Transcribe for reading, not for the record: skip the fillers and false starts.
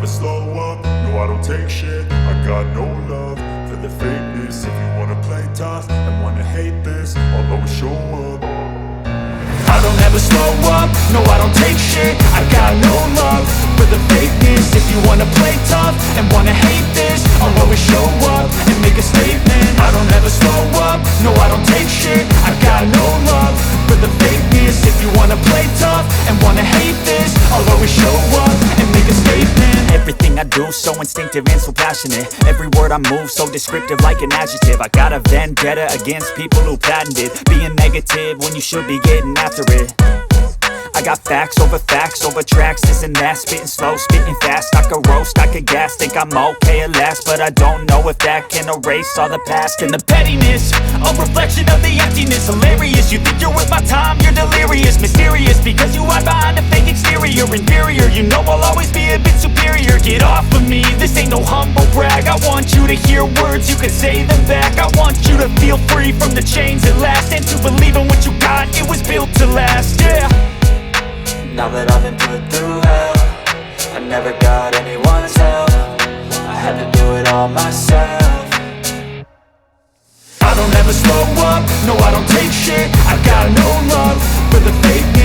slow up, no I don't take shit. I got no love for the fakeness. If you wanna play tough and wanna hate this, I'll always show up. I don't ever slow up, no I don't take shit. I got no love for the fakeness. If you wanna play tough and wanna hate this, I'll always show up and make a statement. I don't ever slow up, no I don't take shit. I got no love for the fakeness. If you wanna play tough and wanna hate this, I'll always show up and make a statement. Everything I do so instinctive and so passionate. Every word I move so descriptive like an adjective. I got a vendetta against people who patented being negative when you should be getting after it. I got facts over tracks, this and that. Spitting slow, spitting fast, I could roast, I could gas. Think I'm okay at last, but I don't know if that can erase all the past. And the pettiness, a reflection of the emptiness. Hilarious, you think you're worth my time, you're delirious. Mysterious, because you hide behind a fake exterior. Inferior, you know I'll always be a bit superior. Get off of me, this ain't no humble brag. I want you to hear words, you can say them back. I want you to feel free from the chains at last, and to believe in what you got, it was built to last, yeah. Now that I've been put through hell, I never got anyone's help. I had to do it all myself. I don't ever slow up, no I don't take shit. I got no love for the fake